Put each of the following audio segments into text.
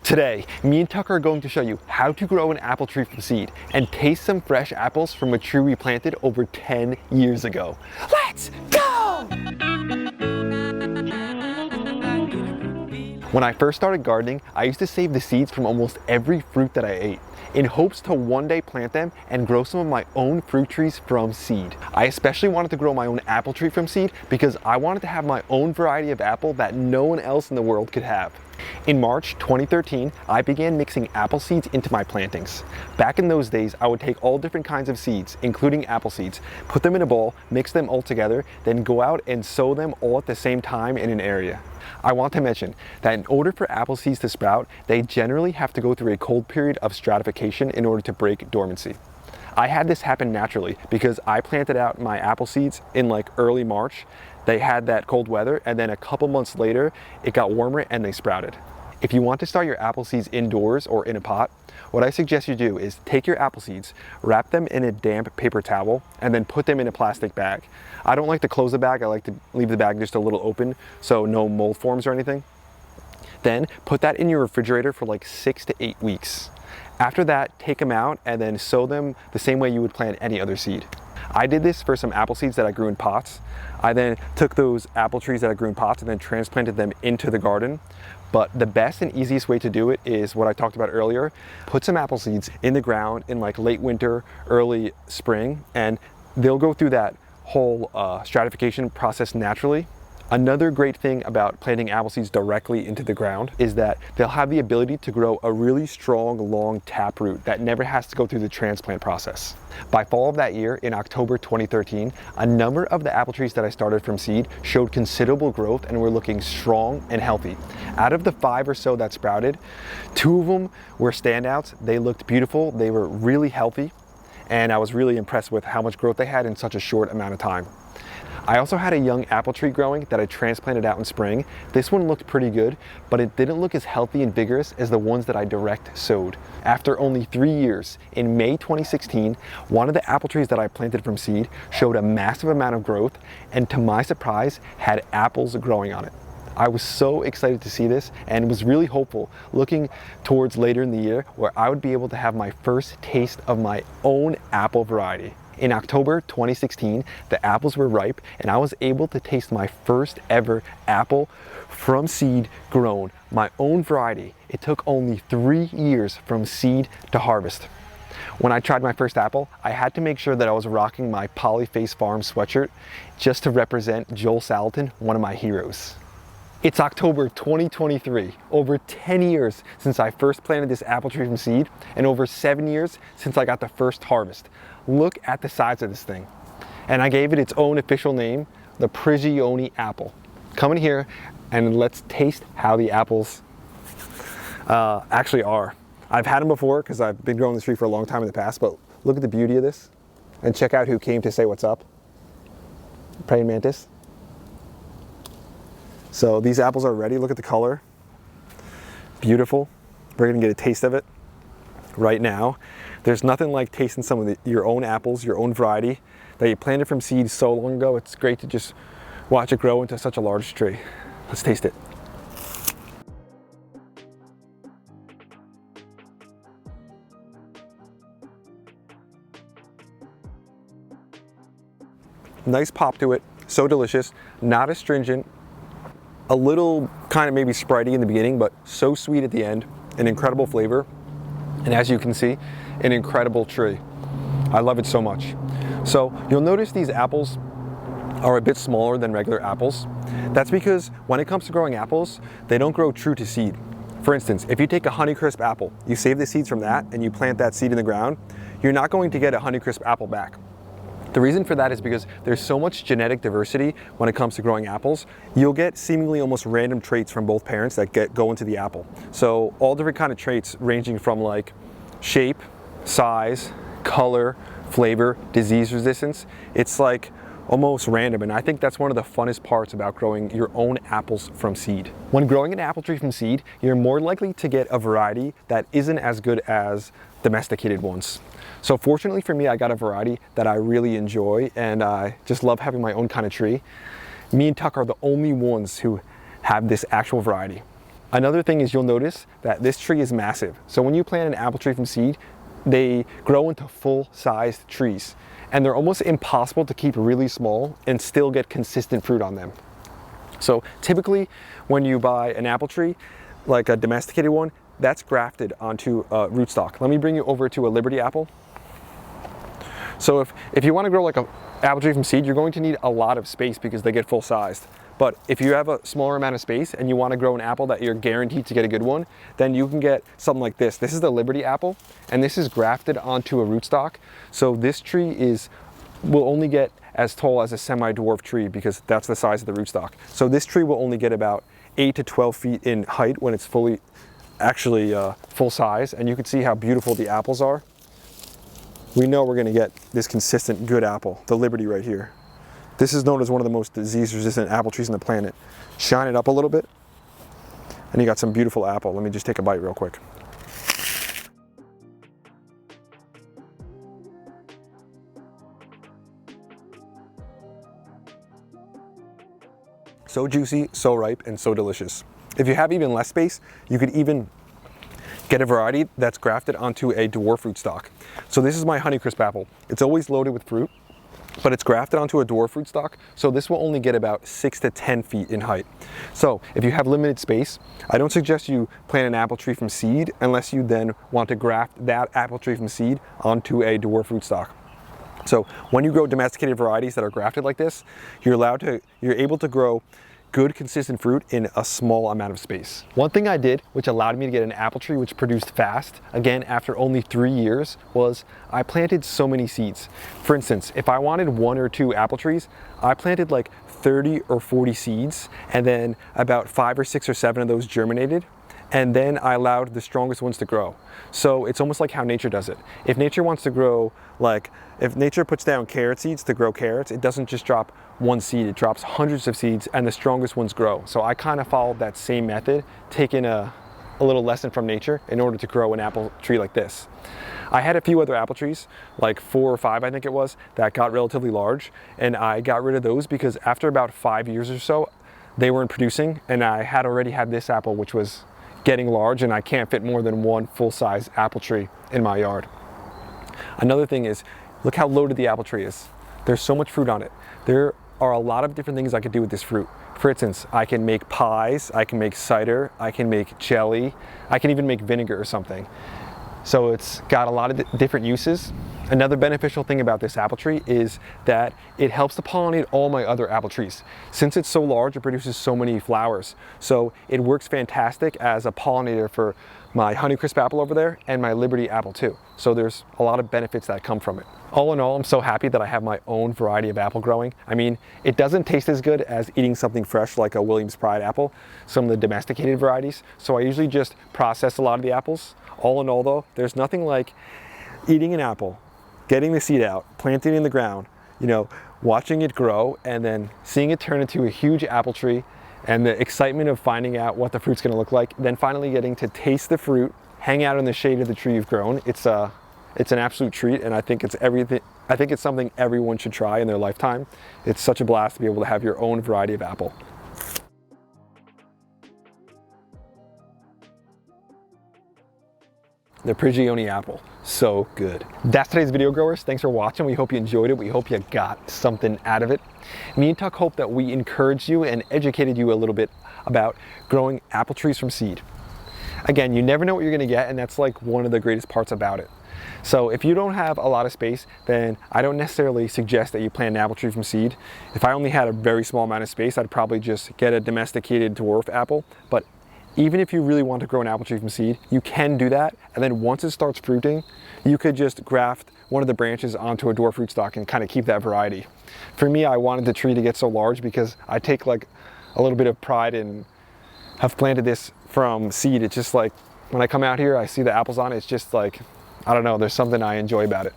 Today, me and Tucker are going to show you how to grow an apple tree from seed and taste some fresh apples from a tree we planted over 10 years ago. Let's go! When I first started gardening, I used to save the seeds from almost every fruit that I ate, in hopes to one day plant them and grow some of my own fruit trees from seed. I especially wanted to grow my own apple tree from seed because I wanted to have my own variety of apple that no one else in the world could have. In March 2013, I began mixing apple seeds into my plantings. Back in those days, I would take all different kinds of seeds, including apple seeds, put them in a bowl, mix them all together, then go out and sow them all at the same time in an area. I want to mention that in order for apple seeds to sprout, they generally have to go through a cold period of stratification in order to break dormancy. I had this happen naturally because I planted out my apple seeds in like early March. They had that cold weather, and then a couple months later, it got warmer and they sprouted. If you want to start your apple seeds indoors or in a pot, what I suggest you do is take your apple seeds, wrap them in a damp paper towel, and then put them in a plastic bag. I don't like to close the bag, I like to leave the bag just a little open so no mold forms or anything. Then put that in your refrigerator for like 6 to 8 weeks. After that, take them out and then sow them the same way you would plant any other seed. I did this for some apple seeds that I grew in pots. I then took those apple trees that I grew in pots and then transplanted them into the garden. But the best and easiest way to do it is what I talked about earlier. Put some apple seeds in the ground in like late winter, early spring, and they'll go through that whole stratification process naturally. Another great thing about planting apple seeds directly into the ground is that they'll have the ability to grow a really strong, long taproot that never has to go through the transplant process. By fall of that year, in October 2013, a number of the apple trees that I started from seed showed considerable growth and were looking strong and healthy. Out of the 5 or so that sprouted, 2 of them were standouts. They looked beautiful, they were really healthy, and I was really impressed with how much growth they had in such a short amount of time. I also had a young apple tree growing that I transplanted out in spring. This one looked pretty good, but it didn't look as healthy and vigorous as the ones that I direct sowed. After only 3 years, in May 2016, one of the apple trees that I planted from seed showed a massive amount of growth and, to my surprise, had apples growing on it. I was so excited to see this and was really hopeful, looking towards later in the year where I would be able to have my first taste of my own apple variety. In October 2016, the apples were ripe and I was able to taste my first ever apple from seed grown, my own variety. It took only 3 years from seed to harvest. When I tried my first apple, I had to make sure that I was rocking my Polyface Farm sweatshirt just to represent Joel Salatin, one of my heroes. It's October 2023, over 10 years since I first planted this apple tree from seed and over 7 years since I got the first harvest. Look at the size of this thing. And I gave it its own official name, the Prigioni Apple. Come in here and let's taste how the apples actually are. I've had them before because I've been growing this tree for a long time in the past, but look at the beauty of this. And check out who came to say what's up. Praying mantis. So these apples are ready. Look at the color. Beautiful. We're gonna get a taste of it right now. There's nothing like tasting some of your own apples, your own variety that you planted from seed so long ago. It's great to just watch it grow into such a large tree. Let's taste it. Nice pop to it, so delicious, not astringent. A little kind of maybe spritey in the beginning, but so sweet at the end, an incredible flavor. And as you can see, an incredible tree. I love it so much. So you'll notice these apples are a bit smaller than regular apples. That's because when it comes to growing apples, they don't grow true to seed. For instance, if you take a Honeycrisp apple, you save the seeds from that and you plant that seed in the ground, you're not going to get a Honeycrisp apple back. The reason for that is because there's so much genetic diversity when it comes to growing apples. You'll get seemingly almost random traits from both parents that go into the apple. So all different kind of traits ranging from like shape, size, color, flavor, disease resistance. It's like almost random, and I think that's one of the funnest parts about growing your own apples from seed. When growing an apple tree from seed, you're more likely to get a variety that isn't as good as domesticated ones. So fortunately for me, I got a variety that I really enjoy, and I just love having my own kind of tree. Me and Tuck are the only ones who have this actual variety. Another thing is you'll notice that this tree is massive. So when you plant an apple tree from seed, they grow into full-sized trees. And they're almost impossible to keep really small and still get consistent fruit on them. So typically when you buy an apple tree, like a domesticated one, that's grafted onto a rootstock. Let me bring you over to a Liberty apple. So if you want to grow like an apple tree from seed, you're going to need a lot of space because they get full-sized. But if you have a smaller amount of space and you want to grow an apple that you're guaranteed to get a good one, then you can get something like this. This is the Liberty apple, and this is grafted onto a rootstock. So this tree will only get as tall as a semi-dwarf tree because that's the size of the rootstock. So this tree will only get about 8 to 12 feet in height when it's full size, and you can see how beautiful the apples are. We know we're going to get this consistent good apple, the Liberty right here. This is known as one of the most disease-resistant apple trees on the planet. Shine it up a little bit, and you got some beautiful apple. Let me just take a bite real quick. So juicy, so ripe, and so delicious. If you have even less space, you could even get a variety that's grafted onto a dwarf rootstock. So this is my Honeycrisp apple. It's always loaded with fruit, but it's grafted onto a dwarf rootstock, so this will only get about 6 to 10 feet in height. So if you have limited space, I don't suggest you plant an apple tree from seed unless you then want to graft that apple tree from seed onto a dwarf rootstock. So when you grow domesticated varieties that are grafted like this, you're able to grow good consistent fruit in a small amount of space. One thing I did which allowed me to get an apple tree which produced fast, again after only 3 years, was I planted so many seeds. For instance, if I wanted 1 or 2 apple trees, I planted like 30 or 40 seeds, and then about 5 or 6 or 7 of those germinated, and then I allowed the strongest ones to grow. So it's almost like how nature does it. If nature wants to grow, if nature puts down carrot seeds to grow carrots, it doesn't just drop 1 seed, it drops hundreds of seeds and the strongest ones grow. So I kind of followed that same method, taking a little lesson from nature in order to grow an apple tree like this. I had a few other apple trees, like 4 or 5 I think it was, that got relatively large, and I got rid of those because after about 5 years or so, they weren't producing, and I had already had this apple which was getting large, and I can't fit more than 1 full-size apple tree in my yard. Another thing is, look how loaded the apple tree is. There's so much fruit on it. There are a lot of different things I could do with this fruit. For instance, I can make pies, I can make cider, I can make jelly, I can even make vinegar or something. So it's got a lot of different uses. Another beneficial thing about this apple tree is that it helps to pollinate all my other apple trees. Since it's so large, it produces so many flowers. So it works fantastic as a pollinator for my Honeycrisp apple over there and my Liberty apple too. So there's a lot of benefits that come from it. All in all, I'm so happy that I have my own variety of apple growing. I mean, it doesn't taste as good as eating something fresh like a Williams Pride apple, some of the domesticated varieties. So I usually just process a lot of the apples. All in all though, there's nothing like eating an apple, getting the seed out, planting it in the ground, watching it grow, and then seeing it turn into a huge apple tree, and the excitement of finding out what the fruit's gonna look like, then finally getting to taste the fruit, hang out in the shade of the tree you've grown. It's an absolute treat, and I think it's something everyone should try in their lifetime. It's such a blast to be able to have your own variety of apple. The Prigioni Apple, so good. That's today's video, growers. Thanks for watching. We hope you enjoyed it. We hope you got something out of it. Me and Tuck hope that we encouraged you and educated you a little bit about growing apple trees from seed. Again, you never know what you're gonna get, and that's like one of the greatest parts about it. So if you don't have a lot of space, then I don't necessarily suggest that you plant an apple tree from seed. If I only had a very small amount of space, I'd probably just get a domesticated dwarf apple. But even if you really want to grow an apple tree from seed, you can do that. And then once it starts fruiting, you could just graft one of the branches onto a dwarf rootstock and kind of keep that variety. For me, I wanted the tree to get so large because I take like a little bit of pride in have planted this from seed. It's just like when I come out here, I see the apples on it. It's just like, I don't know, there's something I enjoy about it.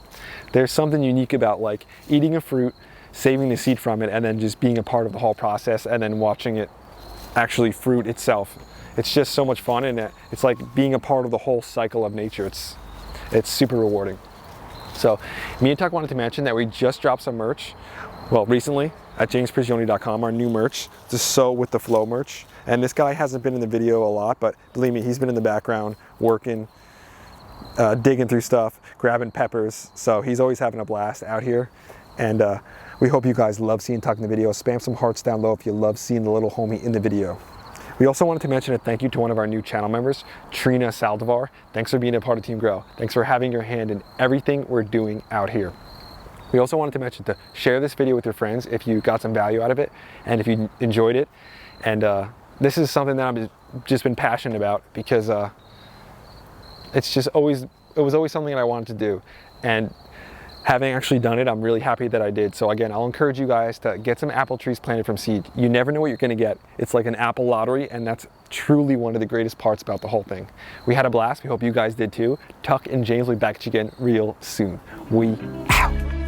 There's something unique about like eating a fruit, saving the seed from it, and then just being a part of the whole process and then watching it actually fruit itself. It's just so much fun, and it's like being a part of the whole cycle of nature. It's super rewarding. So me and Tuck wanted to mention that we just dropped some merch, well, recently at jamesprigioni.com, our new merch, the Sow with the Flow merch. And this guy hasn't been in the video a lot, but believe me, he's been in the background working, digging through stuff, grabbing peppers. So he's always having a blast out here. And we hope you guys love seeing Tuck in the video. Spam some hearts down low if you love seeing the little homie in the video. We also wanted to mention a thank you to one of our new channel members, Trina Saldivar. Thanks for being a part of Team Grow. Thanks for having your hand in everything we're doing out here. We also wanted to mention to share this video with your friends if you got some value out of it and if you enjoyed it. And this is something that I've just been passionate about because it was always something that I wanted to do. And having actually done it, I'm really happy that I did. So again, I'll encourage you guys to get some apple trees planted from seed. You never know what you're gonna get. It's like an apple lottery, and that's truly one of the greatest parts about the whole thing. We had a blast. We hope you guys did too. Tuck and James will be back at you again real soon. We out.